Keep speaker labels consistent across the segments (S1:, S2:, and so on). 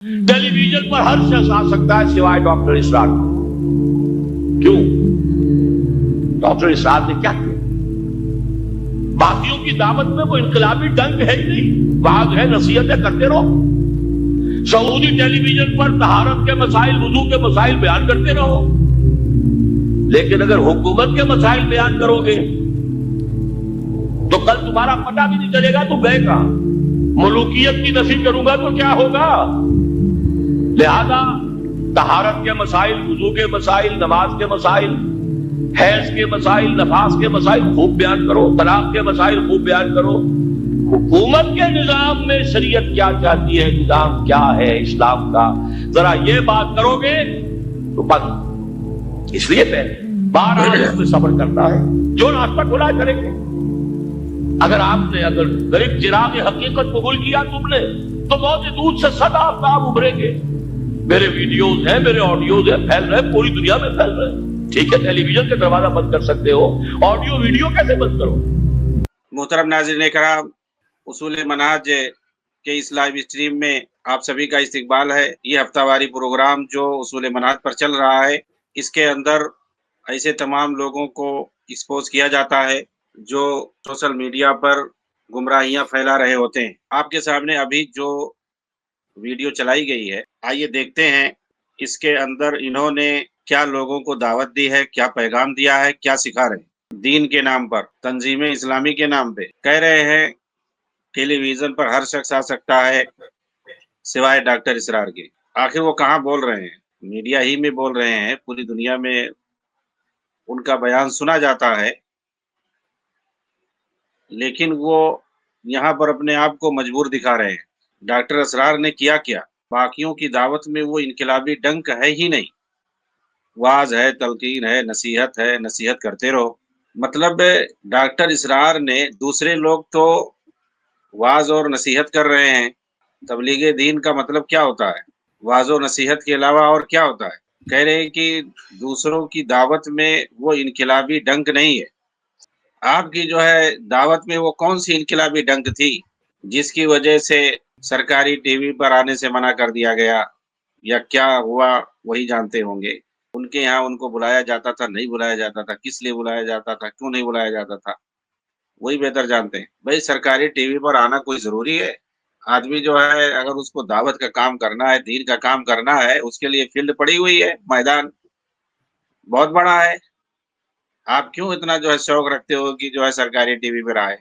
S1: ٹیلی vision پر ہر شخص آ سکتا ہے سوائے ڈاکٹر اسرار۔ کیوں؟ ڈاکٹر اسرار نے کیا کیا؟ باقیوں کی دعوت میں وہ انقلابی ڈنگ ہے ہی نہیں، واضح ہے، نصیحتیں کرتے رہو۔ سعودی ٹیلی ویژن پر طہارت کے مسائل، وضو کے مسائل بیان کرتے رہو، لیکن اگر حکومت کے مسائل بیان کرو گے تو کل تمہارا پتہ بھی نہیں چلے گا تم گئے کہاں۔ ملوکیت کی نفی کروں گا تو کیا ہوگا؟ لہذا طہارت کے مسائل، وضو کے مسائل، نماز کے مسائل، حیض کے مسائل، نفاس کے مسائل خوب بیان کرو، طلاق کے مسائل خوب بیان کرو۔ حکومت کے نظام میں شریعت کیا چاہتی ہے، نظام کیا ہے اسلام کا، ذرا یہ بات کرو گے تو بس۔ اس لیے پہلے بہرحال اس میں صبر کرتا ہے، جو راستہ کھلا کریں گے۔ اگر آپ نے غریب چراغ حقیقت قبول کیا تم نے تو موت دودھ سے 100 آفتاب ابھریں گے۔ میرے ویڈیوز ہیں، میرے آڈیوز ہیں، پھیل رہے ہیں، پوری دنیا میں پھیل رہے ہیں۔ ٹھیک ہے، ٹیلی ویژن کا دروازہ بند کر سکتے ہو، آڈیو ویڈیو کیسے بند کرو؟
S2: محترم ناظرین کرام، اصول منہج کے اس لائیو اسٹریم میں آپ سبھی کا استقبال ہے۔ یہ ہفتہ واری پروگرام جو اصول منہج پر چل رہا ہے، اس کے اندر ایسے تمام لوگوں کو ایکسپوز کیا جاتا ہے جو سوشل میڈیا پر گمراہیاں پھیلا رہے ہوتے ہیں۔ آپ کے سامنے ابھی جو ویڈیو چلائی گئی ہے، آئیے دیکھتے ہیں اس کے اندر انہوں نے کیا لوگوں کو دعوت دی ہے، کیا پیغام دیا ہے، کیا سکھا رہے ہیں۔ دین کے نام پر، تنظیم اسلامی کے نام پہ کہہ رہے ہیں ٹیلی ویژن پر ہر شخص آ سکتا ہے سوائے ڈاکٹر اسرار کے۔ آخر وہ کہاں بول رہے ہیں؟ میڈیا ہی میں بول رہے ہیں، پوری دنیا میں ان کا بیان سنا جاتا ہے، لیکن وہ یہاں پر اپنے آپ کو مجبور دکھا رہے ہیں۔ ڈاکٹر اسرار نے کیا کیا؟ باقیوں کی دعوت میں وہ انقلابی ڈنک ہے ہی نہیں، واعظ ہے، تلقین ہے، نصیحت کرتے رہو۔ مطلب ڈاکٹر اسرار نے، دوسرے لوگ تو واعظ اور نصیحت کر رہے ہیں۔ تبلیغ دین کا مطلب کیا ہوتا ہے؟ واعظ و نصیحت کے علاوہ اور کیا ہوتا ہے؟ کہہ رہے ہیں کہ دوسروں کی دعوت میں وہ انقلابی ڈنک نہیں ہے۔ آپ کی جو ہے دعوت میں وہ کون سی انقلابی ڈنک تھی جس کی وجہ سے سرکاری ٹی وی پر آنے سے منع کر دیا گیا، یا کیا ہوا وہی جانتے ہوں گے۔ ان کے یہاں ان کو بلایا جاتا تھا، نہیں بلایا جاتا تھا، کس لیے بلایا جاتا تھا، کیوں نہیں بلایا جاتا تھا، وہی بہتر جانتے ہیں۔ بھائی سرکاری ٹی وی پر آنا کوئی ضروری ہے؟ آدمی جو ہے اگر اس کو دعوت کا کام کرنا ہے، دین کا کام کرنا ہے، اس کے لیے فیلڈ پڑی ہوئی ہے، میدان بہت بڑا ہے۔ آپ کیوں اتنا جو ہے شوق رکھتے ہو کہ جو ہے سرکاری ٹی وی پر آئے؟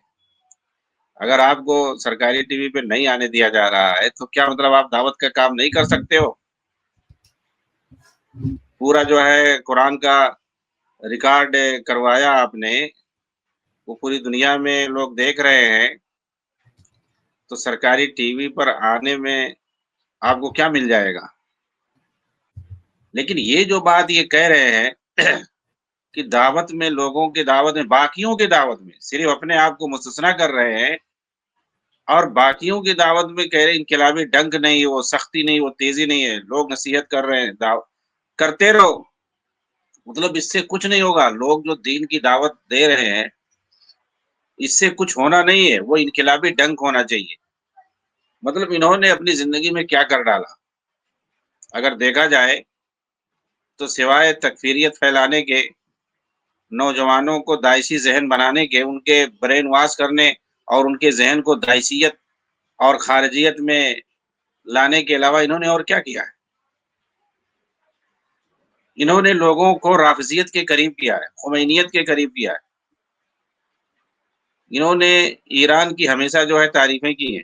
S2: اگر آپ کو سرکاری ٹی وی پہ نہیں آنے دیا جا رہا ہے تو کیا مطلب آپ دعوت کا کام نہیں کر سکتے ہو؟ پورا جو ہے قرآن کا ریکارڈ کروایا آپ نے، وہ پوری دنیا میں لوگ دیکھ رہے ہیں، تو سرکاری ٹی وی پر آنے میں آپ کو کیا مل جائے گا؟ لیکن یہ جو بات یہ کہہ رہے ہیں کہ دعوت میں، لوگوں کے دعوت میں، باقیوں کے دعوت میں، صرف اپنے آپ کو مستثنا کر رہے ہیں، اور باقیوں کی دعوت میں کہہ رہے انقلابی ڈنک نہیں، وہ سختی نہیں، وہ تیزی نہیں ہے، لوگ نصیحت کر رہے ہیں، کرتے رہو۔ مطلب اس سے کچھ نہیں ہوگا۔ لوگ جو دین کی دعوت دے رہے ہیں، اس سے کچھ ہونا نہیں ہے، وہ انقلابی ڈنک ہونا چاہیے۔ مطلب انہوں نے اپنی زندگی میں کیا کر ڈالا؟ اگر دیکھا جائے تو سوائے تکفیریت پھیلانے کے، نوجوانوں کو داعشی ذہن بنانے کے، ان کے برین واش کرنے اور ان کے ذہن کو داعشیت اور خارجیت میں لانے کے علاوہ انہوں نے اور کیا کیا ہے؟ انہوں نے لوگوں کو رافضیت کے قریب کیا ہے، خمینیت کے قریب کیا ہے۔ انہوں نے ایران کی ہمیشہ جو ہے تعریفیں کی ہیں،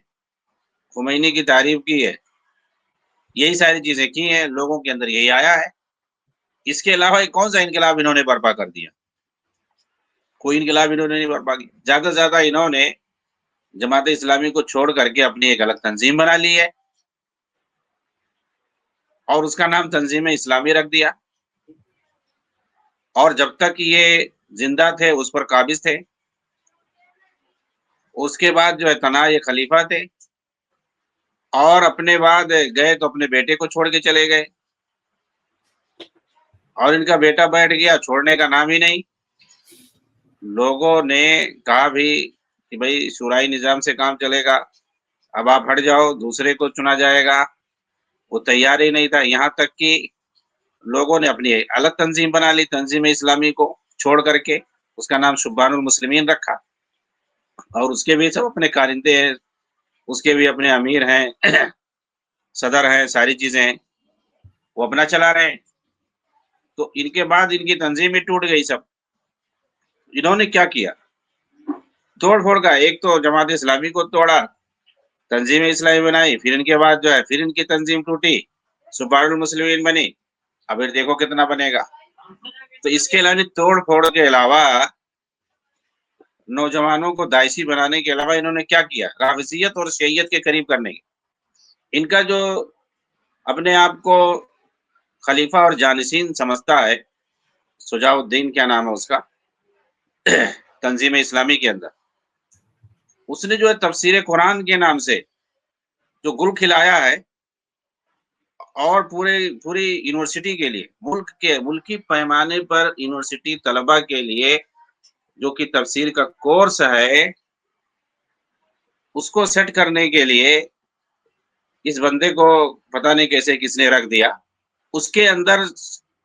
S2: خمینی کی تعریف کی ہے، یہی ساری چیزیں کی ہیں، لوگوں کے اندر یہی آیا ہے۔ اس کے علاوہ ایک کون سا انقلاب انہوں نے برپا کر دیا؟ کوئی انقلاب انہوں نے نہیں برپا کیا۔ زیادہ سے زیادہ انہوں نے جماعت اسلامی کو چھوڑ کر کے اپنی ایک الگ تنظیم بنا لی ہے، اور اس کا نام تنظیم اسلامی رکھ دیا، اور جب تک یہ زندہ تھے اس پر قابض تھے۔ اس کے بعد جو ہے تنہا یہ خلیفہ تھے، اور اپنے بعد گئے تو اپنے بیٹے کو چھوڑ کے چلے گئے، اور ان کا بیٹا بیٹھ گیا، چھوڑنے کا نام ہی نہیں۔ لوگوں نے کہا بھی کہ بھائی شورائے نظام سے کام چلے گا، اب آپ ہٹ جاؤ، دوسرے کو چنا جائے گا۔ وہ تیار ہی نہیں تھا. یہاں تک کہ لوگوں نے اپنی الگ تنظیم بنا لی, تنظیم اسلامی کو چھوڑ کر کے, اس کا نام شبان المسلمین رکھا, اور اس کے بھی سب اپنے کارندے ہیں, اس کے بھی اپنے امیر ہیں, صدر ہیں, ساری چیزیں ہیں, وہ اپنا چلا رہے ہیں. تو ان کے بعد ان کی تنظیم ہی ٹوٹ گئی سب. انہوں نے کیا کیا, توڑ پھوڑ کا. ایک تو جماعت اسلامی کو توڑا, تنظیم اسلامی بنائی, پھر ان کے بعد جو ہے پھر ان کی تنظیم ٹوٹی, سبحان المسلمین بنی. اب دیکھو کتنا بنے گا. تو اس کے علاوہ توڑ پھوڑ کے علاوہ نوجوانوں کو داعشی بنانے کے علاوہ انہوں نے کیا کیا, رافضیت اور شیعیت کے قریب کرنے کی. ان کا جو اپنے آپ کو خلیفہ اور جانشین سمجھتا ہے, شجاع الدین کیا نام ہے اس کا, تنظیم اسلامی کے اندر, اس نے جو ہے تفسیر قرآن کے نام سے جو گل کھلایا ہے, اور پوری یونیورسٹی کے لیے, ملکی پیمانے پر یونیورسٹی طلبہ کے لیے جو کہ تفسیر کا کورس ہے, اس کو سیٹ کرنے کے لیے اس بندے کو پتہ نہیں کیسے کس نے رکھ دیا. اس کے اندر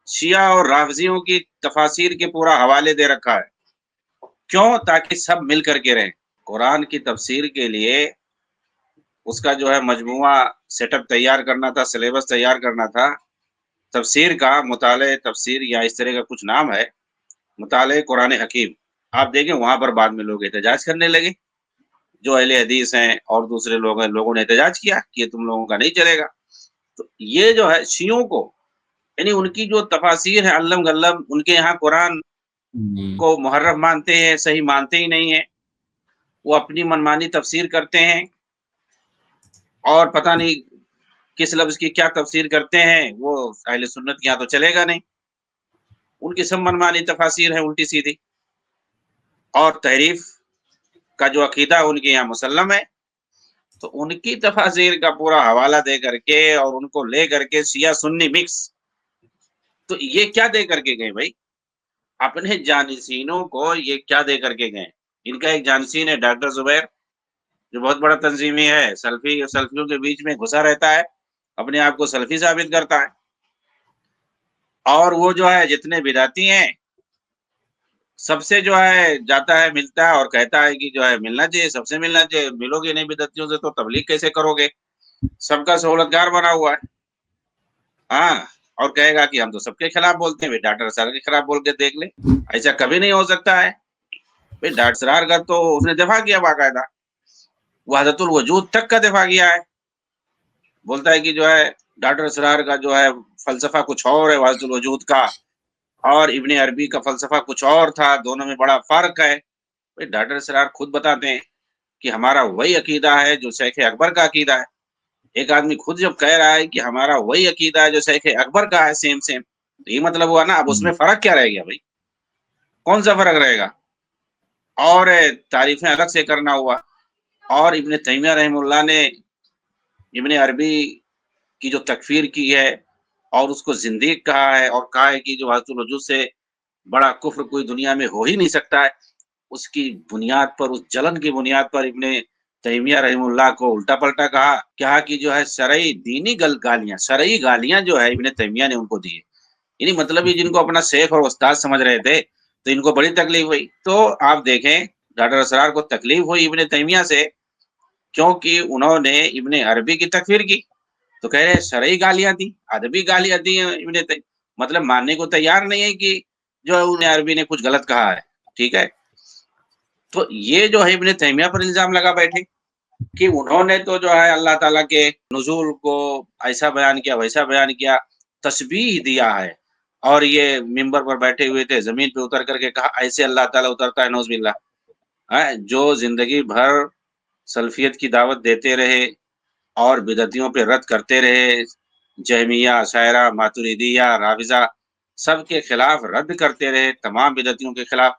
S2: شیعہ اور رافضیوں کی تفاسیر کے پورا حوالے دے رکھا ہے. کیوں؟ تاکہ سب مل کر کے رہیں. قرآن کی تفسیر کے لیے اس کا جو ہے مجموعہ سیٹ اپ تیار کرنا تھا, سلیبس تیار کرنا تھا. تفسیر کا مطالعہ تفسیر یا اس طرح کا کچھ نام ہے, مطالعہ قرآن حکیم. آپ دیکھیں وہاں پر بعد میں لوگ احتجاج کرنے لگے, جو اہل حدیث ہیں اور دوسرے لوگ ہیں, لوگوں نے احتجاج کیا کہ یہ تم لوگوں کا نہیں چلے گا. تو یہ جو ہے شیعوں کو, یعنی ان کی جو تفاسیر ہے علم غلم, ان کے یہاں قرآن کو محرف مانتے ہیں, صحیح مانتے ہی نہیں ہیں. وہ اپنی منمانی تفسیر کرتے ہیں, اور پتہ نہیں کس لفظ کی کیا تفسیر کرتے ہیں. وہ اہل سنت کے یہاں تو چلے گا نہیں. ان کی سب منمانی تفاسیر ہیں الٹی سیدھی, اور تحریف کا جو عقیدہ ان کے یہاں مسلم ہے. تو ان کی تفاسیر کا پورا حوالہ دے کر کے اور ان کو لے کر کے شیعہ سنی مکس. تو یہ کیا دے کر کے گئے بھائی اپنے جانشینوں کو, یہ کیا دے کر کے گئے. ان کا ایک جانشین ہے ڈاکٹر زبیر, جو بہت بڑا تنظیمی ہے, سلفیوں کے بیچ میں گھسا رہتا ہے, اپنے آپ کو سلفی ثابت کرتا ہے. اور وہ جو ہے جتنے بدعتی ہیں سب سے جو ہے جاتا ہے, ملتا ہے, اور کہتا ہے کہ جو ہے ملنا چاہیے, سب سے ملنا چاہیے. ملو گے نہیں بدعتیوں سے تو تبلیغ کیسے کرو گے؟ سب کا سہولتگار بنا ہوا ہے. ہاں, اور کہے گا کہ ہم تو سب کے خلاف بولتے ہیں. ڈاکٹر اسرار کے خلاف بول کے دیکھ لیں, ایسا کبھی نہیں ہو سکتا ہے. ڈاکٹر اسرار کا تو اس نے دفاع کیا باقاعدہ, وحدت الوجود تک کا دفاع کیا ہے. بولتا ہے کہ جو ہے ڈاکٹر اسرار کا جو ہے فلسفہ کچھ اور ہے وحدت الوجود کا, اور ابن عربی کا فلسفہ کچھ اور تھا, دونوں میں بڑا فرق ہے. ڈاکٹر اسرار خود بتاتے ہیں کہ ہمارا وہی عقیدہ ہے جو شیخ اکبر کا عقیدہ ہے. ایک آدمی خود جب کہہ رہا ہے کہ ہمارا وہی عقیدہ ہے جو شیخ اکبر کا ہے, سیم سیم, تو یہ مطلب ہوا نا اب اس میں فرق کیا رہ گیا بھائی؟ کون سا فرق رہے گا؟ اور تعریفیں الگ سے کرنا ہوا. اور ابن تیمیہ رحمہ اللہ نے ابن عربی کی جو تکفیر کی ہے اور اس کو زندیق کہا ہے, اور کہا ہے کہ جو وحدت الوجود سے بڑا کفر کوئی دنیا میں ہو ہی نہیں سکتا ہے, اس کی بنیاد پر, اس جلن کی بنیاد پر ابن تیمیہ رحمہ اللہ کو الٹا پلٹا کہا کہ جو ہے شرعی دینی شرعی گالیاں جو ہے ابن تیمیہ نے ان کو دی. یعنی مطلب یہ جن کو اپنا شیخ اور استاد سمجھ رہے تھے تو ان کو بڑی تکلیف ہوئی. تو آپ دیکھیں ڈاکٹر اسرار کو تکلیف ہوئی ابن تیمیہ سے, کیونکہ انہوں نے ابن عربی کی تکفیر کی. تو کہہ رہے شرعی گالیاں دی, ادبی گالیاں دی ابن تیمیہ, مطلب ماننے کو تیار نہیں ہے کہ جو ابن عربی نے کچھ غلط کہا ہے. ٹھیک ہے, تو یہ جو ہے ابن تیمیہ پر الزام لگا بیٹھے کہ انہوں نے تو جو ہے اللہ تعالیٰ کے نزول کو ایسا بیان کیا ویسا بیان کیا, تشبیہ دیا ہے. اور یہ ممبر پر بیٹھے ہوئے تھے, زمین پہ اتر کر کے کہا ایسے اللہ تعالیٰ اترتا ہے, نعوذ باللہ. جو زندگی بھر سلفیت کی دعوت دیتے رہے اور بدعتیوں پہ رد کرتے رہے, جہمیہ, اشاعرہ, ماتریدیہ, رافضہ, سب کے خلاف رد کرتے رہے, تمام بدعتیوں کے خلاف,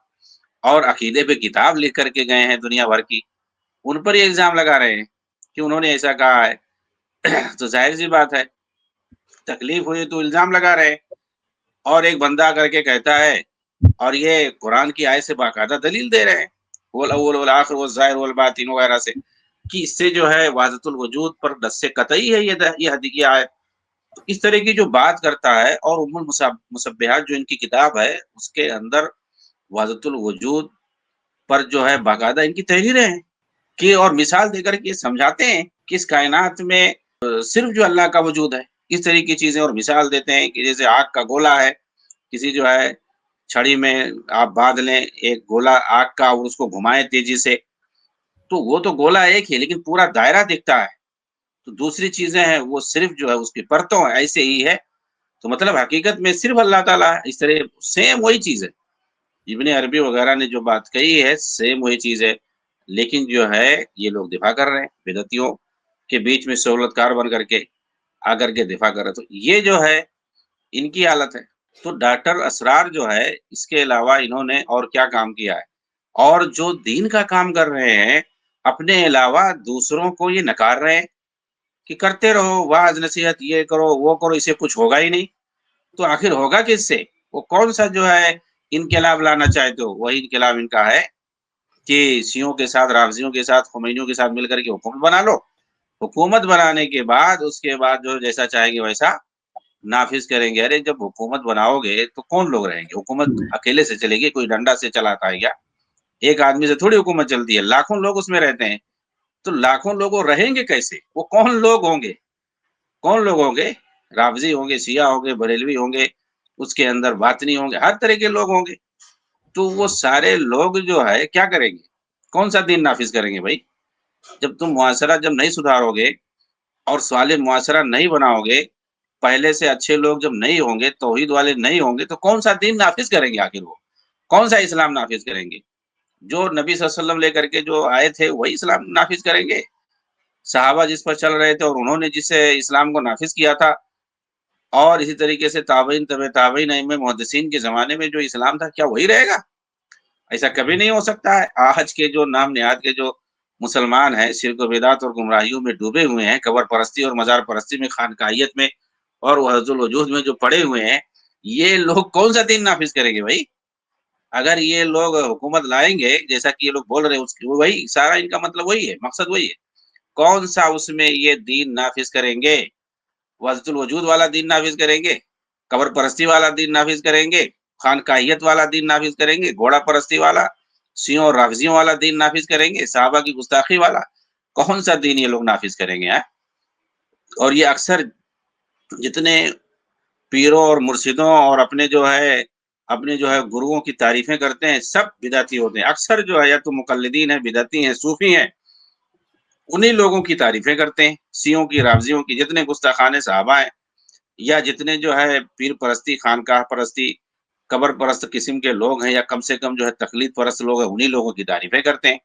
S2: اور عقیدے پہ کتاب لکھ کر کے گئے ہیں دنیا بھر کی, ان پر یہ الزام لگا رہے ہیں کہ انہوں نے ایسا کہا ہے. تو ظاہر سی بات ہے تکلیف ہوئی تو الزام لگا رہے. اور ایک بندہ کر کے کہتا ہے, اور یہ قرآن کی آیت سے باقاعدہ دلیل دے رہے ہیں, والاول والآخر والظاہر والباطن وغیرہ سے, کہ اس سے جو ہے وحدت الوجود پر دس سے قطعی ہے یہ آیت. تو اس طرح کی جو بات کرتا ہے، اور ام المصبحات جو ان کی کتاب ہے اس کے اندر وحدت الوجود پر جو ہے باقاعدہ ان کی تحریریں ہیں کہ، اور مثال دے کر کے سمجھاتے ہیں کہ اس کائنات میں صرف جو اللہ کا وجود ہے، اس طرح کی چیزیں، اور مثال دیتے ہیں کہ جیسے آگ کا گولا ہے، کسی جو ہے چھڑی میں آپ باندھ لیں ایک گولا آگ کا اور اس کو گھمائیں تیزی سے، تو وہ تو گولا ایک ہی لیکن پورا دائرہ دکھتا ہے، تو دوسری چیزیں ہیں وہ صرف جو ہے اس کی پرتوں ہیں، ایسے ہی ہے، تو مطلب حقیقت میں صرف اللہ تعالیٰ ہے، اس طرح سیم وہی چیز ہے۔ ابن عربی وغیرہ نے جو بات کہی ہے سیم وہی چیز ہے، لیکن جو ہے یہ لوگ دفاع کر رہے ہیں، بدعتیوں کے بیچ میں سہولت کار بن کر کے آ کر کے دفاع کر رہے، تو یہ جو ہے ان کی حالت ہے۔ تو ڈاکٹر اسرار جو ہے اس کے علاوہ انہوں نے اور کیا کام کیا ہے، اور جو دین کا کام کر رہے ہیں اپنے علاوہ دوسروں کو یہ نکار رہے ہیں کہ کرتے رہو واعظ نصیحت، یہ کرو وہ کرو، اسے کچھ ہوگا ہی نہیں، تو آخر ہوگا کس سے؟ وہ کون سا جو ہے انقلاب لانا چاہتے ہو؟ وہی انقلاب ان کا ہے کہ شیعوں کے ساتھ، رافضیوں کے ساتھ، خمینیوں کے ساتھ مل کر کے حکومت بنا لو، حکومت بنانے کے بعد اس کے بعد جو جیسا چاہیں گے ویسا نافذ کریں گے۔ ارے جب حکومت بناؤ گے تو کون لوگ رہیں گے؟ حکومت اکیلے سے چلے گی؟ کوئی ڈنڈا سے چلاتا ہے کیا؟ ایک آدمی سے تھوڑی حکومت چلتی ہے، لاکھوں لوگ اس میں رہتے ہیں، تو لاکھوں لوگ رہیں گے کیسے؟ وہ کون لوگ ہوں گے؟ کون لوگ ہوں گے؟ رافضی ہوں گے، شیعہ ہوں گے، بریلوی ہوں گے، اس کے اندر باطنی ہوں گے، ہر طرح کے لوگ ہوں گے، تو وہ سارے لوگ جو ہے کیا کریں گے؟ کون سا دین نافذ کریں گے بھائی؟ جب تم معاشرہ جب نہیں سدھارو گے اور صالح معاشرہ نہیں بناؤ گے، پہلے سے اچھے لوگ جب نہیں ہوں گے، توحید والے نہیں ہوں گے، تو کون سا دین نافذ کریں گے آخر؟ وہ کون سا اسلام نافذ کریں گے؟ جو نبی صلی اللہ علیہ وسلم لے کر کے جو آئے تھے وہی اسلام نافذ کریں گے؟ صحابہ جس پر چل رہے تھے اور انہوں نے جسے اسلام کو نافذ کیا تھا، اور اسی طریقے سے تابعین، طب تابعین، ائمہ محدثین کے زمانے میں جو اسلام تھا، کیا وہی رہے گا؟ ایسا کبھی نہیں ہو سکتا ہے۔ آج کے جو نام نہاد کے جو مسلمان ہیں شرک و بدعت اور گمراہیوں میں ڈوبے ہوئے ہیں، قبر پرستی اور مزار پرستی میں، خانقاہیت میں اور وحدت الوجود میں جو پڑے ہوئے ہیں، یہ لوگ کون سا دین نافذ کریں گے بھائی؟ اگر یہ لوگ حکومت لائیں گے جیسا کہ یہ لوگ بول رہے ہیں، وہی سارا ان کا مطلب وہی ہے، مقصد وہی ہے، کون سا اس میں یہ دین نافذ کریں گے؟ وحدت الوجود والا دین نافذ کریں گے؟ قبر پرستی والا دین نافذ کریں گے؟ خانقاہیت والا دین نافذ کریں گے؟ گھوڑا پرستی والا، شیعوں اور رافضیوں والا دین نافذ کریں گے؟ صحابہ کی گستاخی والا؟ کون سا دین یہ لوگ نافذ کریں گے؟ اور یہ اکثر جتنے پیروں اور مرشدوں اور اپنے جو ہے گروؤں کی تعریفیں کرتے ہیں، سب بدعتی ہوتے ہیں، اکثر جو ہے یا تو مقلدین ہیں، بدعتی ہیں، صوفی ہیں، انہی لوگوں کی تعریفیں کرتے ہیں، شیعوں کی، رافضیوں کی، جتنے گستاخان صحابہ ہیں، یا جتنے جو ہے پیر پرستی، خانقاہ پرستی، قبر پرست قسم کے لوگ ہیں، یا کم سے کم جو ہے تقلید پرست لوگ ہیں، انہی لوگوں کی تعریفیں کرتے ہیں،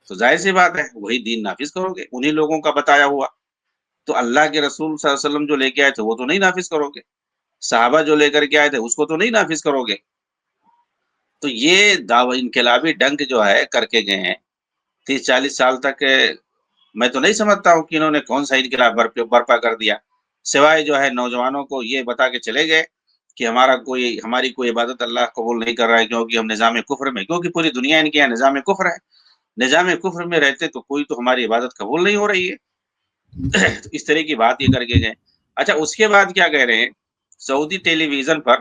S2: تو ظاہر سی بات ہے وہی دین نافذ کرو گے، انہی لوگوں کا بتایا ہوا۔ تو اللہ کے رسول صلی اللہ علیہ وسلم جو لے کے آئے تھے وہ تو نہیں نافذ کرو گے، صحابہ جو لے کر کے آئے تھے اس کو تو نہیں نافذ کرو گے۔ تو یہ انقلابی ڈنک جو ہے کر کے گئے ہیں 30-40 سال تک، میں تو نہیں سمجھتا ہوں کہ انہوں نے کون سا انقلاب برپا کر دیا، سوائے جو ہے نوجوانوں کو یہ بتا کے چلے گئے کہ ہماری کوئی عبادت اللہ قبول نہیں کر رہا ہے، کیونکہ ہم نظام کفر میں، کیونکہ پوری دنیا ان کے یہاں نظام کفر ہے، نظام کفر میں رہتے تو کوئی تو ہماری عبادت قبول نہیں ہو رہی ہے۔ تو اس طرح کی بات یہ کر کے گئے۔ اچھا، اس کے بعد کیا کہہ رہے ہیں؟ سعودی ٹیلی ویژن پر،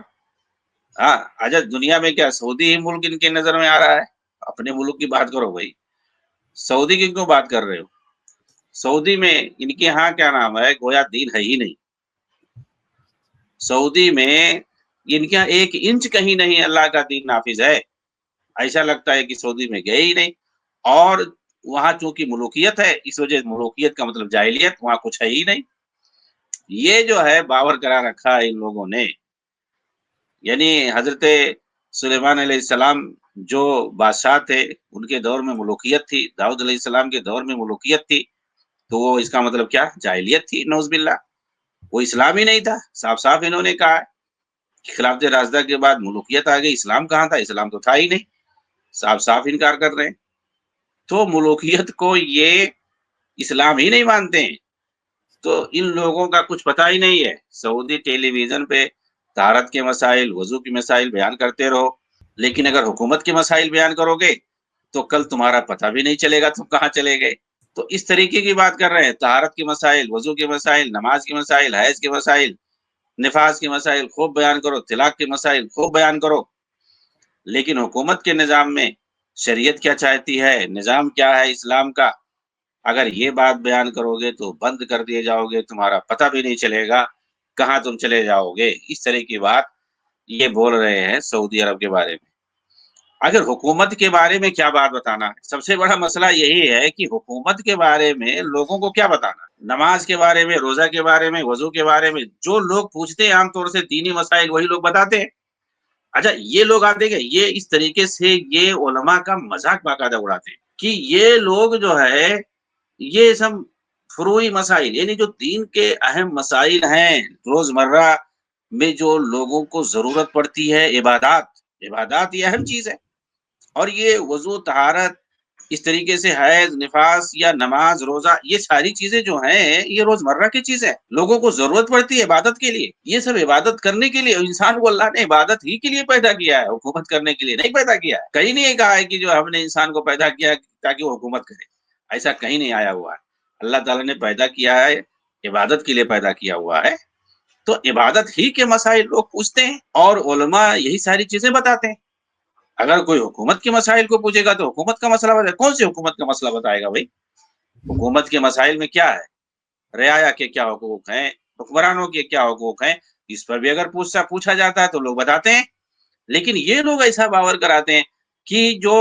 S2: ہاں، اچھا دنیا میں کیا سعودی ہی ملک ان کے نظر میں آ رہا ہے؟ اپنے ملک کی بات کرو بھائی، سعودی کی کیوں بات کر رہے ہو؟ سعودی میں ان کے ہاں کیا نام ہے، گویا دین ہے ہی نہیں۔ سعودی میں ان کے یہاں 1 انچ کہیں نہیں اللہ کا دین نافذ ہے، ایسا لگتا ہے کہ سعودی میں گئے ہی نہیں، اور وہاں چونکہ ملوکیت ہے، اس وجہ ملوکیت کا مطلب جاہلیت، وہاں کچھ ہے ہی نہیں۔ یہ جو ہے باور کرا رکھا ہے ان لوگوں نے، یعنی حضرت سلیمان علیہ السلام جو بادشاہ تھے ان کے دور میں ملوکیت تھی، داؤد علیہ السلام کے دور میں ملوکیت تھی، تو وہ اس کا مطلب کیا؟ جاہلیت تھی، نعوذ باللہ، وہ اسلام ہی نہیں تھا، صاف صاف انہوں نے کہا کہ خلافت راشدہ کے بعد ملوکیت آ گئی، اسلام کہاں تھا؟ اسلام تو تھا ہی نہیں، صاف صاف انکار کر رہے ہیں۔ تو ملوکیت کو یہ اسلام ہی نہیں مانتے ہیں، تو ان لوگوں کا کچھ پتہ ہی نہیں ہے۔ سعودی ٹیلی ویژن پہ طہارت کے مسائل، وضو کے مسائل بیان کرتے رہو، لیکن اگر حکومت کے مسائل بیان کرو گے تو کل تمہارا پتہ بھی نہیں چلے گا تم کہاں چلے گئے۔ تو اس طریقے کی بات کر رہے ہیں، طہارت کے مسائل، وضو کے مسائل، نماز کے مسائل، حیض کے مسائل، نفاس کے مسائل خوب بیان کرو، طلاق کے مسائل خوب بیان کرو۔ لیکن حکومت کے نظام میں شریعت کیا چاہتی ہے، نظام کیا ہے اسلام کا، اگر یہ بات بیان کرو گے تو بند کر دیے جاؤ گے، تمہارا پتہ بھی نہیں چلے گا کہاں تم چلے جاؤ گے۔ اس طرح کی بات یہ بول رہے ہیں سعودی عرب کے بارے میں۔ اگر حکومت کے بارے میں کیا بات بتانا ہے، سب سے بڑا مسئلہ یہی ہے کہ حکومت کے بارے میں لوگوں کو کیا بتانا ہے۔ نماز کے بارے میں، روزہ کے بارے میں، وضو کے بارے میں جو لوگ پوچھتے ہیں عام طور سے دینی مسائل وہی لوگ بتاتے ہیں۔ اچھا یہ لوگ آتے گے، یہ اس طریقے سے یہ علماء کا مذاق باقاعدہ اڑاتے ہیں کہ یہ لوگ جو ہے یہ سب فروعی مسائل، یعنی جو دین کے اہم مسائل ہیں، روزمرہ میں جو لوگوں کو ضرورت پڑتی ہے، عبادات یہ اہم چیز ہے، اور یہ وضو، طہارت، اس طریقے سے حیض، نفاس یا نماز، روزہ، یہ ساری چیزیں جو ہیں یہ روزمرہ کی چیزیں، لوگوں کو ضرورت پڑتی ہے عبادت کے لیے۔ یہ سب عبادت کرنے کے لیے، انسان کو اللہ نے عبادت ہی کے لیے پیدا کیا ہے، حکومت کرنے کے لیے نہیں پیدا کیا ہے۔ کہیں نہیں کہا ہے کہ جو ہم نے انسان کو پیدا کیا تاکہ وہ حکومت کرے، ایسا کہیں نہیں آیا ہوا ہے۔ اللہ تعالیٰ نے پیدا کیا ہے، عبادت کے لیے پیدا کیا ہوا ہے، تو عبادت ہی کے مسائل لوگ پوچھتے ہیں اور علماء یہی ساری چیزیں بتاتے ہیں۔ اگر کوئی حکومت کے مسائل کو پوچھے گا تو حکومت کا مسئلہ بتائے، کون سی حکومت کا مسئلہ بتائے گا بھائی؟ حکومت کے مسائل میں کیا ہے، رعایا کے کیا حقوق ہیں، حکمرانوں کے کیا حقوق ہیں، اس پر بھی اگر پوچھا جاتا ہے تو لوگ بتاتے ہیں۔ لیکن یہ لوگ ایسا باور کراتے ہیں کہ جو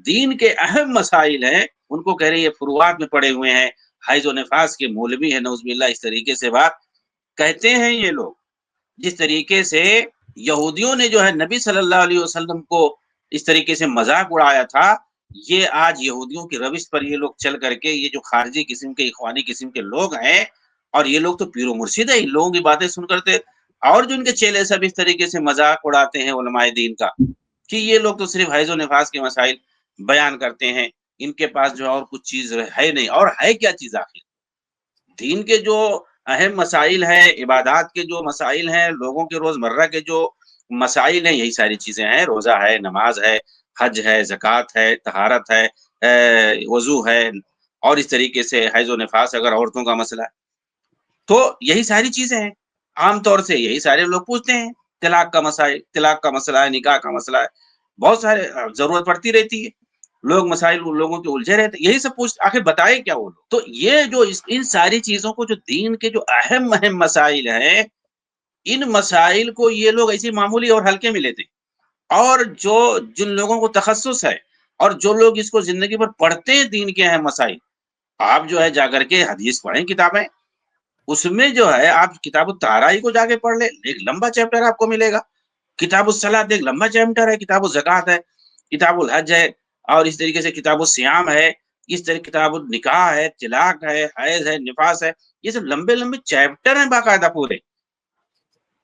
S2: دین کے اہم مسائل ہیں ان کو کہہ رہے یہ فروعات میں پڑے ہوئے ہیں، حیض و نفاس کے مولوی ہیں نعوذ باللہ، اس طریقے سے بات کہتے ہیں یہ لوگ۔ جس طریقے سے یہودیوں نے جو ہے نبی صلی اللہ علیہ وسلم کو اس طریقے سے مذاق اڑایا تھا، یہ آج یہودیوں کی روش پر یہ لوگ چل کر کے، یہ جو خارجی قسم کے اخوانی قسم کے لوگ ہیں، اور یہ لوگ تو پیر و مرشد ہے، ان لوگوں کی باتیں سن کرتے، اور جو ان کے چیلے سب اس طریقے سے مذاق اڑاتے ہیں علماء دین کا کہ یہ لوگ تو صرف حیض و نفاس کے مسائل بیان کرتے ہیں، ان کے پاس جو اور کچھ چیز ہے نہیں۔ اور ہے کیا چیز آخر؟ دین کے جو اہم مسائل ہیں، عبادات کے جو مسائل ہیں، لوگوں کے روزمرہ کے جو مسائل ہیں، یہی ساری چیزیں ہیں، روزہ ہے، نماز ہے، حج ہے، زکوٰۃ ہے، طہارت ہے، وضو ہے، اور اس طریقے سے حیض و نفاس اگر عورتوں کا مسئلہ ہے تو یہی ساری چیزیں ہیں۔ عام طور سے یہی سارے لوگ پوچھتے ہیں، طلاق کا مسئلہ ہے، نکاح کا مسئلہ ہے، بہت سارے ضرورت پڑتی رہتی ہے، لوگ مسائل لوگوں کے الجھے رہتے، یہی سب پوچھ آخر بتائے کیا وہ لوگ۔ تو یہ جو ان ساری چیزوں کو، جو دین کے جو اہم مسائل ہیں، ان مسائل کو یہ لوگ ایسی معمولی اور ہلکے میں لیتے ہیں، اور جن لوگوں کو تخصص ہے اور جو لوگ اس کو زندگی پر پڑھتے ہیں دین کے اہم مسائل، آپ جو ہے جا کر کے حدیث پڑھیں کتابیں، اس میں جو ہے آپ کتاب الطہارہ کو جا کے پڑھ لیں، ایک لمبا چیپٹر آپ کو ملے گا۔ کتاب الصلاۃ ایک لمبا چیپٹر ہے، کتاب الزکوٰۃ ہے، کتاب الحج ہے، اور اس طریقے سے کتاب الصیام ہے، اس طرح کتاب النکاح ہے، طلاق ہے، حیض ہے، نفاس ہے، یہ سب لمبے لمبے چیپٹر ہیں باقاعدہ پورے۔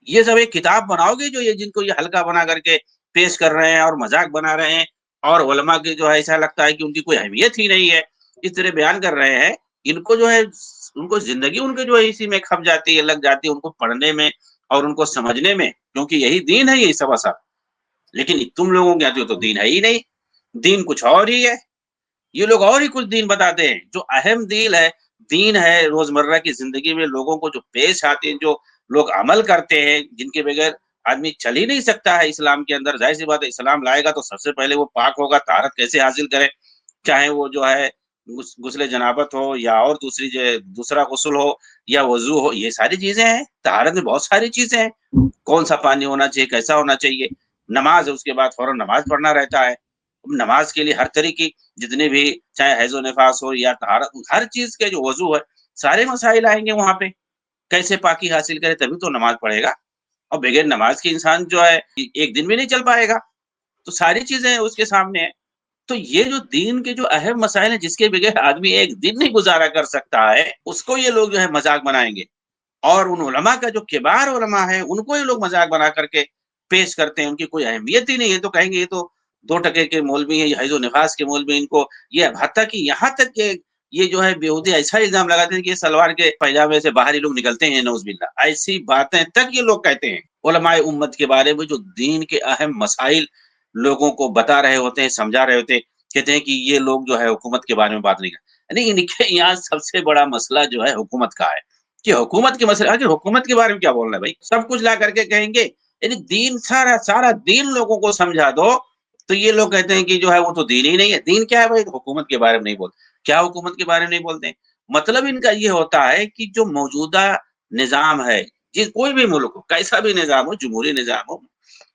S2: یہ سب ایک کتاب بناؤ گے جو یہ جن کو یہ ہلکا بنا کر کے پیش کر رہے ہیں اور مذاق بنا رہے ہیں، اور علماء کے جو ہے ایسا لگتا ہے کہ ان کی کوئی اہمیت ہی نہیں ہے، اس طرح بیان کر رہے ہیں، ان کو جو ہے ان کو زندگی ان کے جو ہے اسی میں کھپ جاتی ہے، لگ جاتی ہے ان کو پڑھنے میں اور ان کو سمجھنے میں، کیونکہ یہی دین ہے، یہی سب اثر۔ لیکن تم لوگوں کے آتے تو دین ہے ہی نہیں، دین کچھ اور ہی ہے، یہ لوگ اور ہی کچھ دین بتاتے ہیں۔ جو اہم دین ہے روزمرہ کی زندگی میں لوگوں کو جو پیش آتے ہیں، جو لوگ عمل کرتے ہیں، جن کے بغیر آدمی چل ہی نہیں سکتا ہے اسلام کے اندر۔ ظاہر سی بات ہے، اسلام لائے گا تو سب سے پہلے وہ پاک ہوگا، طہارت کیسے حاصل کرے، چاہے وہ جو ہے غسل جنابت ہو یا اور دوسرا غسل ہو یا وضو ہو، یہ ساری چیزیں ہیں۔ طہارت میں بہت ساری چیزیں ہیں، کون سا پانی ہونا چاہیے، کیسا ہونا چاہیے، نماز ہے اس کے بعد فوراً نماز پڑھنا رہتا ہے۔ نماز کے لیے ہر طریقے جتنے بھی، چاہے حیض و نفاس ہو یا طہارت، ہر چیز کے جو وضو ہے، سارے مسائل آئیں گے وہاں پہ، کیسے پاکی حاصل کرے تبھی تو نماز پڑھے گا، اور بغیر نماز کے انسان جو ہے ایک دن بھی نہیں چل پائے گا۔ تو ساری چیزیں اس کے سامنے ہیں۔ تو یہ جو دین کے جو اہم مسائل ہیں، جس کے بغیر آدمی ایک دن نہیں گزارا کر سکتا ہے، اس کو یہ لوگ جو ہے مذاق بنائیں گے، اور ان علماء کا جو کبار علماء ہیں ان کو یہ لوگ مذاق بنا کر کے پیش کرتے ہیں، ان کی کوئی اہمیت ہی نہیں ہے، تو کہیں گے یہ تو 2 ٹکے کے مولوی ہیں، یہ حیض و نفاس کے مولوی، ان کو یہ حتیٰ کہ یہاں تک کہ یہ جو ہے بیہودی ایسا الزام لگاتے ہیں کہ یہ سلوار کے پیجامے سے باہر ہی لوگ نکلتے ہیں، نعوذ باللہ، ایسی باتیں تک یہ لوگ کہتے ہیں علماء امت کے بارے میں، جو دین کے اہم مسائل لوگوں کو بتا رہے ہوتے ہیں، سمجھا رہے ہوتے ہیں۔ کہتے ہیں کہ یہ لوگ جو ہے حکومت کے بارے میں بات نہیں کرتے. یعنی ان کے یہاں سب سے بڑا مسئلہ جو ہے حکومت کا ہے کہ حکومت کے مسئلہ، آخر حکومت کے بارے میں کیا بولنا ہے بھائی؟ سب کچھ لا کر کے کہیں گے. یعنی دین، سارا دین لوگوں کو سمجھا دو تو یہ لوگ کہتے ہیں کہ جو ہے وہ تو دین ہی نہیں ہے. دین کیا ہے بھائی؟ حکومت کے بارے میں نہیں بولتے. کیا حکومت کے بارے میں نہیں بولتے؟ مطلب ان کا یہ ہوتا ہے کہ جو موجودہ نظام ہے، کوئی بھی ملک ہو، کیسا بھی نظام ہو، جمہوری نظام ہو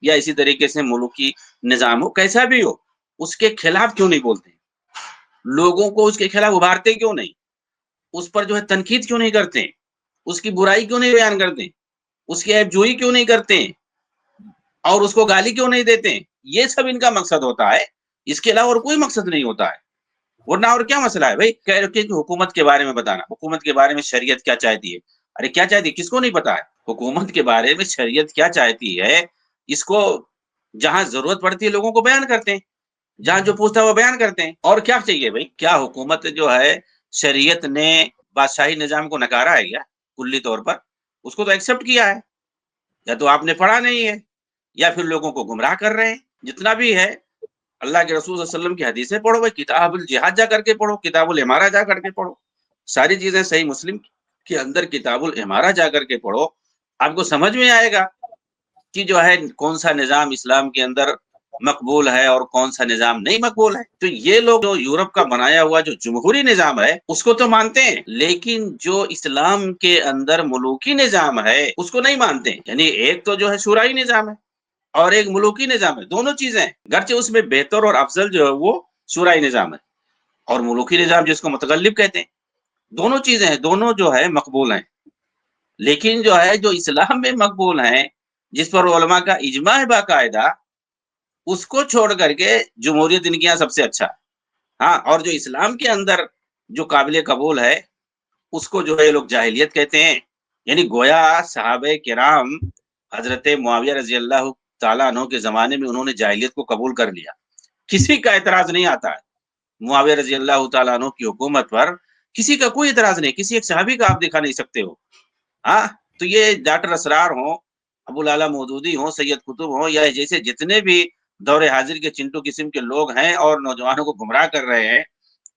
S2: یا اسی طریقے سے ملکی نظام ہو، کیسا بھی ہو، اس کے خلاف کیوں نہیں بولتے؟ لوگوں کو اس کے خلاف ابھارتے کیوں نہیں؟ اس پر جو ہے تنقید کیوں نہیں کرتے؟ اس کی برائی کیوں نہیں بیان کرتے؟ اس کی عیب جوئی کیوں نہیں کرتے؟ اور اس کو گالی کیوں نہیں دیتے؟ یہ سب ان کا مقصد ہوتا ہے، اس کے علاوہ اور کوئی مقصد نہیں ہوتا ہے. ورنہ اور کیا مسئلہ ہے بھائی؟ کہہ رکھے کہ حکومت کے بارے میں بتانا، حکومت کے بارے میں شریعت کیا چاہتی ہے. ارے کیا چاہتی ہے؟ کس کو نہیں پتا ہے حکومت کے بارے میں شریعت کیا چاہتی ہے؟ اس کو جہاں ضرورت پڑتی ہے لوگوں کو بیان کرتے ہیں، جہاں جو پوچھتا ہے وہ بیان کرتے ہیں. اور کیا چاہیے بھائی؟ کیا حکومت جو ہے، شریعت نے بادشاہی نظام کو نکارا ہے کیا کلی طور پر؟ اس کو تو ایکسپٹ کیا ہے. یا تو آپ نے پڑھا نہیں ہے یا پھر لوگوں کو گمراہ کر رہے ہیں. جتنا بھی ہے اللہ کے رسول صلی اللہ علیہ وسلم کی حدیثیں پڑھو بھائی، کتاب الجہاد جا کر کے پڑھو، کتاب الامارہ جا کر کے پڑھو، ساری چیزیں صحیح مسلم کے اندر کتاب الامارہ جا کر کے پڑھو. آپ کو سمجھ میں آئے گا کہ جو ہے کون سا نظام اسلام کے اندر مقبول ہے اور کون سا نظام نہیں مقبول ہے. تو یہ لوگ جو یورپ کا بنایا ہوا جو جمہوری نظام ہے اس کو تو مانتے ہیں، لیکن جو اسلام کے اندر ملوکی نظام ہے اس کو نہیں مانتے. یعنی ایک تو جو ہے شورائی نظام ہے اور ایک ملوکی نظام ہے، دونوں چیزیں ہیں. گرچہ اس میں بہتر اور افضل جو ہے وہ شورائی نظام ہے، اور ملوکی نظام جس کو متغلب کہتے ہیں. دونوں چیزیں ہیں، دونوں جو ہے مقبول ہیں. لیکن جو ہے جو اسلام میں مقبول ہیں، جس پر علماء کا اجماع ہے باقاعدہ، اس کو چھوڑ کر کے جمہوریت ان کے یہاں سب سے اچھا ہے. ہاں، اور جو اسلام کے اندر جو قابل قبول ہے اس کو جو ہے یہ لوگ جاہلیت کہتے ہیں. یعنی گویا صحابہ کرام حضرت معاویہ رضی اللہ تعالیٰ عنہ کے زمانے میں انہوں نے جاہلیت کو قبول کر لیا. کسی کا اعتراض نہیں آتا ہے معاویہ رضی اللہ تعالیٰ عنہ کی حکومت پر، کسی کا کوئی اعتراض نہیں. کسی ایک صحابی کا آپ دکھا نہیں سکتے ہو. ہاں، تو یہ ڈاکٹر اسرار ہوں، ابو العلا مودودی ہوں، سید قطب ہوں، یا جیسے جتنے بھی دور حاضر کے چنٹو قسم کے لوگ ہیں اور نوجوانوں کو گمراہ کر رہے ہیں،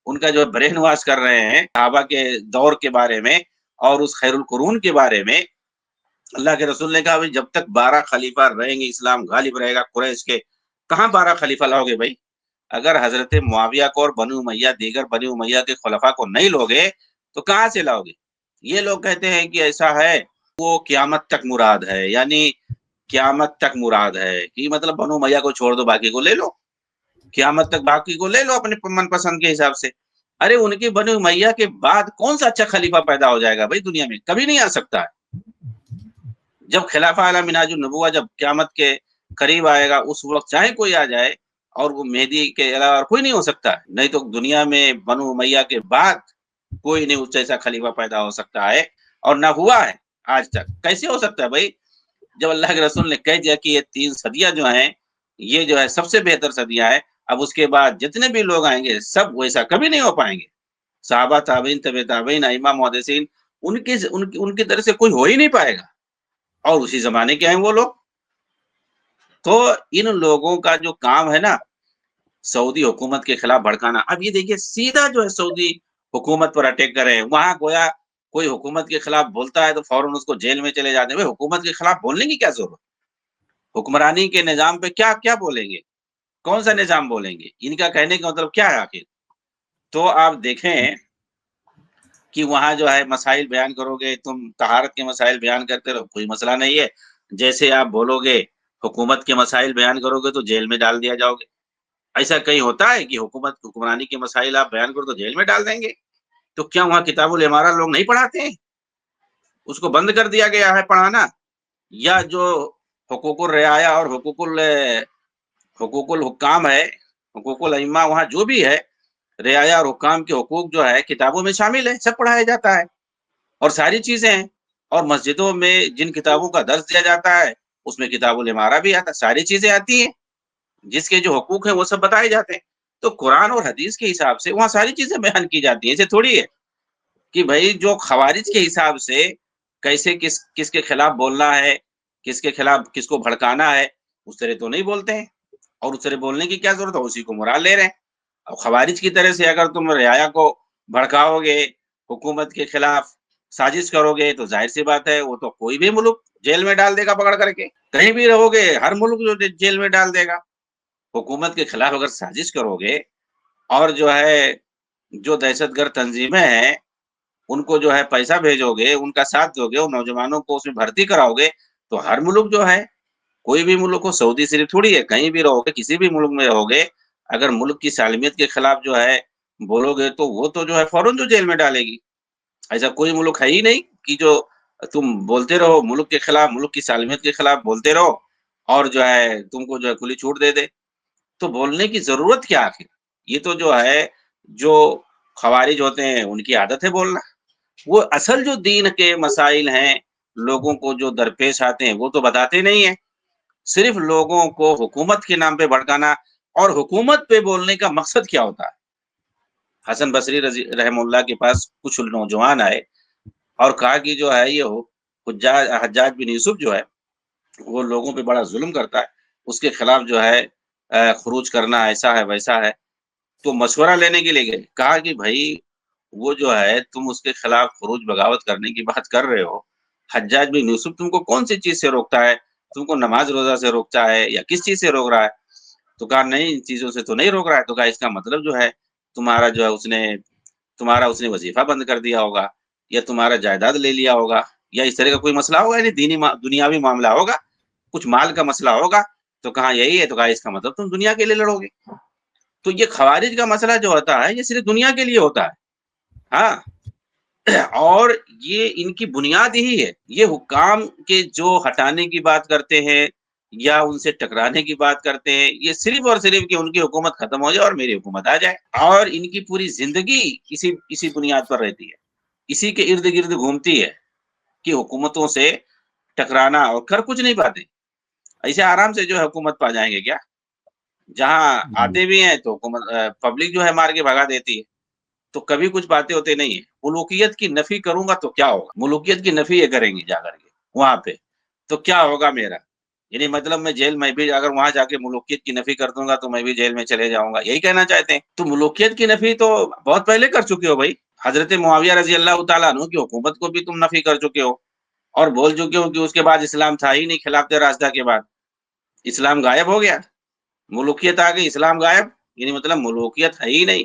S2: ان کا جو برین واش کر رہے ہیں صحابہ کے دور کے بارے میں اور اس خیر القرون کے بارے میں. اللہ کے رسول نے کہا بھائی جب تک 12 خلیفہ رہیں گے اسلام غالب رہے گا قریش کے. کہاں 12 خلیفہ لاؤ گے بھائی؟ اگر حضرت معاویہ کو اور بنو امیہ، دیگر بنو امیہ کے خلفاء کو نہیں لوگے تو کہاں سے لاؤ گے؟ یہ لوگ کہتے ہیں کہ ایسا ہے، وہ قیامت تک مراد ہے. یعنی قیامت تک مراد ہے کہ مطلب بنو امیہ کو چھوڑ دو، باقی کو لے لو، قیامت تک باقی کو لے لو اپنے من پسند کے حساب سے. ارے ان کی بنو امیہ کے بعد کون سا اچھا خلیفہ پیدا ہو جائے گا بھائی دنیا میں؟ کبھی نہیں آ سکتا ہے. جب خلافہ اعلی منہاج النبوہ جب قیامت کے قریب آئے گا اس وقت چاہے کوئی آ جائے، اور وہ مہدی کے علاوہ کوئی نہیں ہو سکتا. نہیں تو دنیا میں بنو امیہ کے بعد کوئی نہیں اس جیسا خلیفہ پیدا ہو سکتا ہے، اور نہ ہوا ہے آج تک. کیسے ہو سکتا ہے بھائی؟ جب اللہ کے رسول نے کہہ دیا کہ یہ 3 صدیاں جو ہیں یہ جو ہے سب سے بہتر صدیاں ہیں، اب اس کے بعد جتنے بھی لوگ آئیں گے سب ویسا کبھی نہیں ہو پائیں گے. صحابہ، تابعین، تبع تابعین، ائمہ، محدثین، ان کی طرف سے کوئی ہو ہی نہیں پائے گا. اور اسی زمانے کے ہیں وہ لوگ. تو ان لوگوں کا جو کام ہے نا سعودی حکومت کے خلاف بھڑکانا. اب یہ دیکھیے سیدھا جو ہے سعودی حکومت پر اٹیک کرے ہیں. وہاں گویا کوئی حکومت کے خلاف بولتا ہے تو فوراً اس کو جیل میں چلے جاتے ہیں. حکومت کے خلاف بولنے کی کیا ضرورت؟ حکمرانی کے نظام پہ کیا بولیں گے؟ کون سا نظام بولیں گے؟ ان کا کہنے کا مطلب کیا ہے آخر؟ تو آپ دیکھیں کہ وہاں جو ہے مسائل بیان کرو گے، تم طہارت کے مسائل بیان کرتے رہو، کوئی مسئلہ نہیں ہے. جیسے آپ بولو گے حکومت کے مسائل بیان کرو گے تو جیل میں ڈال دیا جاؤ گے. ایسا کہیں ہوتا ہے کہ حکمرانی کے مسائل آپ بیان کرو تو جیل میں ڈال دیں گے؟ تو کیا وہاں کتاب الامارہ لوگ نہیں پڑھاتے ہیں؟ اس کو بند کر دیا گیا ہے پڑھانا؟ یا جو حقوق الرعایا اور حقوق الحکام ہے، حقوق الائمہ، وہاں جو بھی ہے رعایا اور حکام کے حقوق جو ہے کتابوں میں شامل ہے، سب پڑھایا جاتا ہے اور ساری چیزیں ہیں. اور مسجدوں میں جن کتابوں کا درس دیا جاتا ہے اس میں کتاب الامارہ بھی آتا ہے، ساری چیزیں آتی ہیں، جس کے جو حقوق ہیں وہ سب بتائے جاتے ہیں. تو قرآن اور حدیث کے حساب سے وہاں ساری چیزیں بیان کی جاتی ہیں. ایسے تھوڑی ہے کہ بھائی جو خوارج کے حساب سے کیسے کس کے خلاف بولنا ہے، کس کے خلاف کس کو بھڑکانا ہے، اس طرح تو نہیں بولتے ہیں. اور اس طرح بولنے کی کیا ضرورت ہے؟ اسی کو مراد لے رہے ہیں. اب خوارج کی طرح سے اگر تم رعایا کو بھڑکاؤ گے، حکومت کے خلاف سازش کرو گے، تو ظاہر سی بات ہے وہ تو کوئی بھی ملک جیل میں ڈال دے گا پکڑ کر کے، کہیں بھی رہو گے ہر ملک جو جیل میں ڈال دے گا۔ حکومت کے خلاف اگر سازش کرو گے اور جو ہے جو دہشت گرد تنظیمیں ہیں ان کو جو ہے پیسہ بھیجو گے، ان کا ساتھ دو گے، ان نوجوانوں کو اس میں بھرتی کراؤ گے، تو ہر ملک جو ہے، کوئی بھی ملک ہو، سعودی صرف تھوڑی ہے، کہیں بھی رہو گے، کسی بھی ملک میں رہو گے، اگر ملک کی سالمیت کے خلاف جو ہے بولو گے تو وہ تو جو ہے فوراً جو جیل میں ڈالے گی۔ ایسا کوئی ملک ہے ہی نہیں کہ جو تم بولتے رہو ملک کے خلاف، ملک کی سالمیت کے خلاف بولتے رہو اور جو ہے تم کو جو ہے کھلی چھوٹ دے دے۔ تو بولنے کی ضرورت کیا آخر؟ یہ تو جو ہے جو خوارج ہوتے ہیں ان کی عادت ہے بولنا۔ وہ اصل جو دین کے مسائل ہیں لوگوں کو جو درپیش آتے ہیں وہ تو بتاتے نہیں ہیں، صرف لوگوں کو حکومت کے نام پہ بھڑکانا۔ اور حکومت پہ بولنے کا مقصد کیا ہوتا ہے؟ حسن بصری رحم اللہ کے پاس کچھ نوجوان آئے اور کہا کہ جو ہے یہ حجاج بن یوسف جو ہے وہ لوگوں پہ بڑا ظلم کرتا ہے، اس کے خلاف جو ہے خروج کرنا ایسا ہے ویسا ہے۔ تو مشورہ لینے کے لیے گئے، کہا کہ بھائی وہ جو ہے تم اس کے خلاف خروج بغاوت کرنے کی بات کر رہے ہو، حجاج بن یوسف تم کو کون سی چیز سے روکتا ہے؟ تم کو نماز روزہ سے روکتا ہے یا کس چیز سے روک رہا ہے؟ تو کہا نہیں ان چیزوں سے تو نہیں روک رہا ہے۔ تو کہا اس کا مطلب جو ہے تمہارا جو ہے اس نے وظیفہ بند کر دیا ہوگا یا تمہارا جائیداد لے لیا ہوگا یا اس طرح کا کوئی مسئلہ ہوگا، یعنی دنیاوی معاملہ ہوگا، کچھ مال کا مسئلہ ہوگا۔ تو کہا یہی ہے۔ تو کہا اس کا مطلب تم دنیا کے لیے لڑو گے۔ تو یہ خوارج کا مسئلہ جو ہوتا ہے یہ صرف دنیا کے لیے ہوتا ہے، ہاں۔ اور یہ ان کی بنیاد یہی ہے، یہ حکام کے جو ہٹانے کی بات کرتے ہیں یا ان سے ٹکرانے کی بات کرتے ہیں، یہ صرف اور صرف کہ ان کی حکومت ختم ہو جائے اور میری حکومت آ جائے۔ اور ان کی پوری زندگی اسی بنیاد پر رہتی ہے، اسی کے ارد گرد گھومتی ہے کہ حکومتوں سے ٹکرانا، اور کر کچھ نہیں پاتے۔ ایسے آرام سے جو ہے حکومت پا جائیں گے کیا؟ جہاں آتے بھی ہیں تو حکومت پبلک جو ہے مار کے بھگا دیتی ہے۔ تو کبھی کچھ باتیں ہوتے نہیں ہیں۔ ملوکیت کی نفی کروں گا تو کیا ہوگا؟ ملوکیت کی نفی یہ کریں گے جا کر کے وہاں پہ، تو کیا ہوگا میرا؟ یعنی مطلب میں جیل میں بھی اگر وہاں جا کے ملوکیت کی نفی کر دوں گا تو میں بھی جیل میں چلے جاؤں گا، یہی کہنا چاہتے ہیں؟ تو ملوکیت کی نفی تو بہت پہلے کر چکے ہو بھائی، حضرت معاویہ رضی اللہ تعالیٰ عنہ کی حکومت کو بھی تم نفی کر چکے ہو اور بول چکے ہو کہ اس کے بعد اسلام تھا ہی نہیں، خلافت راشدہ کے بعد اسلام غائب ہو گیا، ملوکیت آ گئی، اسلام غائب، یعنی مطلب ملوکیت ہے ہی نہیں،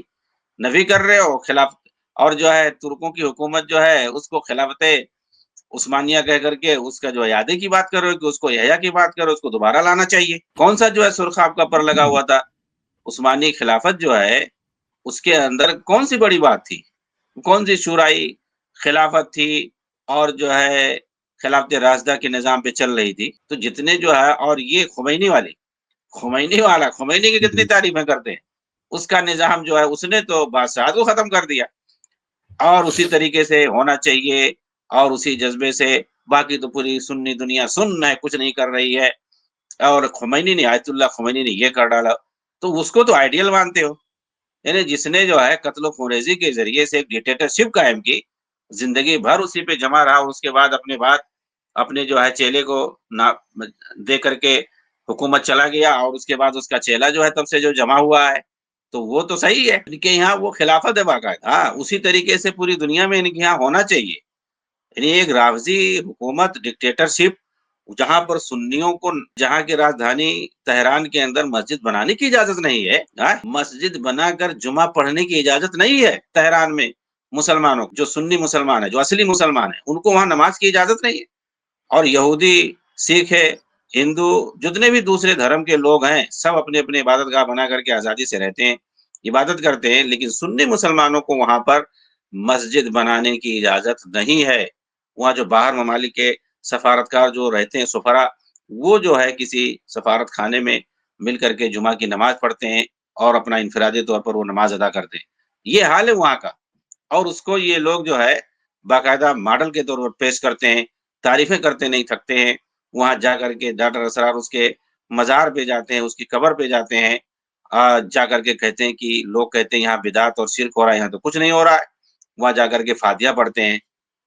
S2: نفی کر رہے ہو خلاف۔ اور جو ہے ترکوں کی حکومت جو ہے اس کو خلافت عثمانیہ کہہ کر کے اس کا جو اعادے کی بات کر رہے ہو کہ اس کو احیا کی بات کر رہے ہو، اس کو دوبارہ لانا چاہیے۔ کون سا جو ہے سرخ آپ کا پر لگا ہوا تھا؟ عثمانی خلافت جو ہے اس کے اندر کون سی بڑی بات تھی؟ کون سی شورائی خلافت تھی اور جو ہے خلافت راشدہ کے نظام پہ چل رہی تھی؟ تو جتنے جو ہے، اور یہ خمینی کی کتنی تعریفیں کرتے ہیں، اس کا نظام جو ہے اس نے تو بادشاہت کو ختم کر دیا، اور اسی طریقے سے ہونا چاہیے اور اسی جذبے سے باقی تو پوری سنی دنیا سن ہے، کچھ نہیں کر رہی ہے، اور خمینی نے آیت اللہ خمینی نے یہ کر ڈالا، تو اس کو تو آئیڈیل مانتے ہو؟ یعنی جس نے جو ہے قتل و خونریزی کے ذریعے سے ایک ڈکٹیٹرشپ قائم کی، زندگی بھر اسی پہ جمع رہا، اس کے بعد اپنے جو ہے چیلے کو دے کر کے حکومت چلا گیا، اور اس کے بعد اس کا چیلا جو ہے تب سے جو جمع ہوا ہے، تو وہ تو صحیح ہے ان کے یہاں وہ خلافت ہے باقاعدہ، ہاں اسی طریقے سے پوری دنیا میں ان کے یہاں ہونا چاہیے۔ یعنی ایک رافضی حکومت، ڈکٹیٹرشپ، جہاں پر سنیوں کو جہاں کی راجدھانی تہران کے اندر مسجد بنانے کی اجازت نہیں ہے، مسجد بنا کر جمعہ پڑھنے کی اجازت نہیں ہے تہران میں، مسلمانوں جو سنی مسلمان ہیں، جو اصلی مسلمان ہیں، ان کو وہاں نماز کی اجازت نہیں ہے، اور یہودی، سکھ ہے، ہندو، جتنے بھی دوسرے دھرم کے لوگ ہیں سب اپنے اپنے عبادت گاہ بنا کر کے آزادی سے رہتے ہیں، عبادت کرتے ہیں، لیکن سنی مسلمانوں کو وہاں پر مسجد بنانے کی اجازت نہیں ہے۔ وہاں جو باہر ممالک کے سفارتکار جو رہتے ہیں، سفرا، وہ جو ہے کسی سفارت خانے میں مل کر کے جمعہ کی نماز پڑھتے ہیں اور اپنا انفرادی طور پر وہ نماز ادا کرتے ہیں، یہ حال ہے وہاں کا۔ اور اس کو یہ لوگ جو ہے باقاعدہ ماڈل کے طور پر پیش کرتے ہیں، تعریفیں کرتے نہیں تھکتے ہیں، وہاں جا کر کے ڈاکٹر اسرار اس کے مزار پہ جاتے ہیں، اس کی قبر پہ جاتے ہیں، جا کر کے کہتے ہیں کہ لوگ کہتے ہیں یہاں بدعت اور شرک ہو رہا ہے، یہاں تو کچھ نہیں ہو رہا ہے، وہاں جا کر کے فاتحہ پڑھتے ہیں،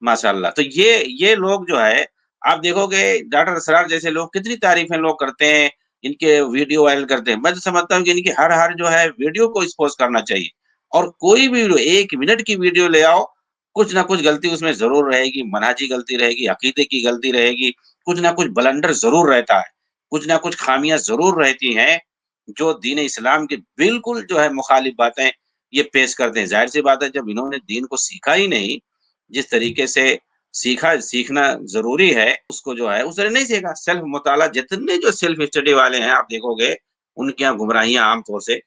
S2: ماشاءاللہ۔ تو یہ لوگ جو ہے آپ دیکھو گے ڈاکٹر اسرار جیسے لوگ کتنی تعریفیں لوگ کرتے ہیں، ان کے ویڈیو وائرل کرتے ہیں. میں تو سمجھتا ہوں کہ ان کی ہر جو ہے ویڈیو کو ایکسپوز کرنا چاہیے. اور کوئی بھی ویڈیو 1 منٹ کی ویڈیو لے آؤ، کچھ نہ کچھ غلطی اس میں ضرور رہے گی، منہجی غلطی رہے گی، عقیدے کی غلطی رہے گی، کچھ نہ کچھ بلنڈر ضرور رہتا ہے، کچھ نہ کچھ خامیاں ضرور رہتی ہیں جو دین اسلام کے بالکل جو ہے مخالف باتیں یہ پیش کرتے ہیں. ظاہر سی بات ہے، جب انہوں نے دین کو سیکھا ہی نہیں، جس طریقے سے سیکھنا ضروری ہے، اس کو جو ہے اس نے نہیں سیکھا. سیلف مطالعہ، جتنے جو سیلف اسٹڈی والے ہیں آپ دیکھو گے ان کے یہاں گمراہیاں عام طور سے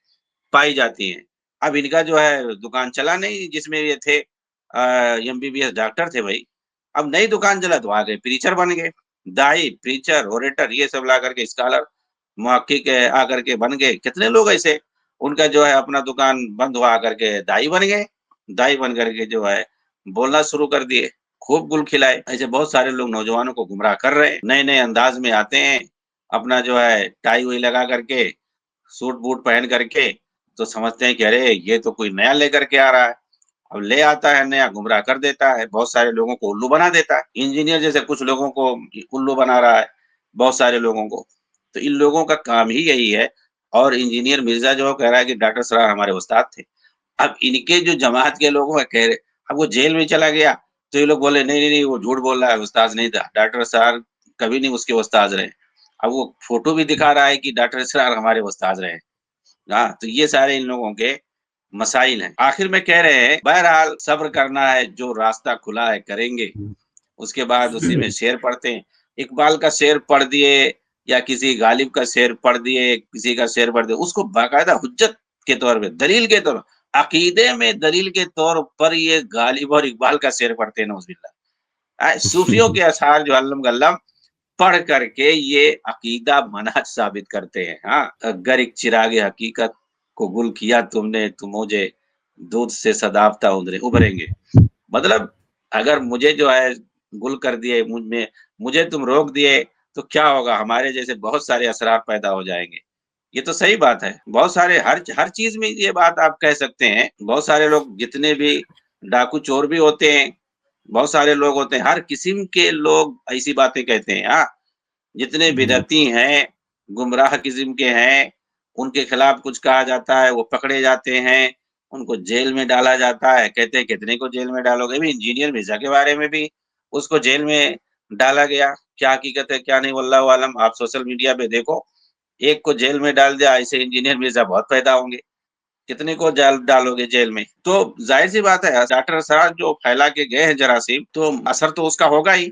S2: پائی جاتی ہیں. اب ان کا جو ہے دکان چلا نہیں، جس میں یہ تھے MBBS ڈاکٹر تھے بھائی، اب نئی دکان چلا تو آگے پریچر بن گئے، دائی پریچر اوریٹر یہ سب لا کر کے اسکالر محقق آ کر کے بن گئے. کتنے لوگ ایسے ان کا جو ہے اپنا دکان بند ہوا کر کے دائی بن گئے، دائی بن کر کے جو ہے بولنا شروع کر دیے، خوب گل کھلائے. ایسے بہت سارے لوگ نوجوانوں کو گمراہ کر رہے ہیں، نئے نئے انداز میں آتے ہیں، اپنا جو ہے ٹائی ہوئی لگا کر کے، سوٹ بوٹ پہن کر کے، تو سمجھتے ہیں کہ ارے یہ تو کوئی نیا لے کر کے آ رہا ہے. اب لے آتا ہے نیا، گمراہ کر دیتا ہے، بہت سارے لوگوں کو الو بنا دیتا ہے. انجینئر جیسے کچھ لوگوں کو الو بنا رہا ہے، بہت سارے لوگوں کو. تو ان لوگوں کا کام ہی یہی ہے. اور انجینئر مرزا جو کہہ رہا ہے کہ ڈاکٹر سرار ہمارے استاد تھے. اب ان کے جو جماعت کے لوگوں کا کہہ رہے، اب وہ جیل میں چلا گیا تو یہ لوگ بولے نہیں وہ جھوٹ بول رہا ہے، استاد نہیں تھا، ڈاکٹر سرار کبھی نہیں اس کے استاد رہے. اب وہ فوٹو بھی دکھا رہا ہے کہ ڈاکٹر سرار ہمارے استاد رہے. ہاں، تو یہ سارے ان لوگوں کے مسائل ہیں. آخر میں کہہ رہے ہیں بہرحال صبر کرنا ہے، جو راستہ کھلا ہے کریں گے. اس کے بعد اسی میں شعر پڑھتے ہیں. اقبال کا شعر پڑھ دیے یا کسی غالب کا شعر پڑھ دیے، کسی کا شعر پڑھ دیے، اس کو باقاعدہ حجت کے طور پہ، دلیل کے طور پر، عقیدے میں دلیل کے طور پر یہ غالب اور اقبال کا شعر پڑھتے ہیں. نعوذ باللہ. صوفیوں کے اشعار جو علم گلم پڑھ کر کے یہ عقیدہ منہج ثابت کرتے ہیں. ہاں، اگر ایک چراغ حقیقت کو گل کیا تم نے تو مجھے دودھ سے صدافتہ ابھریں گے. مطلب اگر مجھے جو ہے گل کر دیے، مجھے تم روک دیے تو کیا ہوگا، ہمارے جیسے بہت سارے اثرات پیدا ہو جائیں گے. یہ تو صحیح بات ہے. بہت سارے ہر چیز میں یہ بات آپ کہہ سکتے ہیں. بہت سارے لوگ جتنے بھی ڈاکو چور بھی ہوتے ہیں، بہت سارے لوگ ہوتے ہیں، ہر قسم کے لوگ ایسی باتیں کہتے ہیں. ہاں، جتنے بدعتی ہیں، گمراہ قسم کے ہیں، ان کے خلاف کچھ کہا جاتا ہے وہ پکڑے جاتے ہیں، ان کو جیل میں ڈالا جاتا ہے. کہتے ہیں کتنے کو جیل میں ڈالو گے. بھی انجینئر مرزا کے بارے میں بھی اس کو جیل میں ڈالا گیا. کیا حقیقت ہے کیا نہیں، واللہ عالم. آپ سوشل میڈیا پہ دیکھو، ایک کو جیل میں ڈال دیا، ایسے انجینئر مرزا بہت پیدا ہوں گے. کتنے کو ڈالو گے جیل میں. تو ظاہر سی بات ہے ڈاکٹر اسرار جو پھیلا کے گئے ہیں جراثیم، تو اثر تو اس کا ہوگا ہی،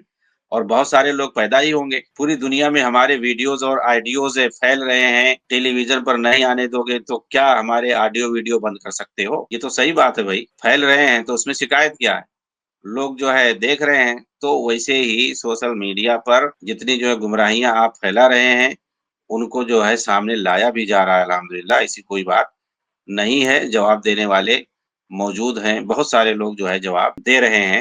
S2: اور بہت سارے لوگ پیدا ہی ہوں گے. پوری دنیا میں ہمارے ویڈیوز اور آڈیوز پھیل رہے ہیں. ٹیلی ویژن پر نہیں آنے دو گے تو کیا ہمارے آڈیو ویڈیو بند کر سکتے ہو؟ یہ تو صحیح بات ہے بھائی. پھیل رہے ہیں تو اس میں شکایت کیا ہے؟ لوگ جو ہے دیکھ رہے ہیں. تو ویسے ہی سوشل میڈیا پر جتنی جو ہے گمراہیاں آپ پھیلا رہے ہیں، ان کو جو ہے سامنے لایا بھی جا رہا ہے. الحمدللہ ایسی کوئی بات نہیں ہے. جواب دینے والے موجود ہیں، بہت سارے لوگ جو ہے جواب دے رہے ہیں.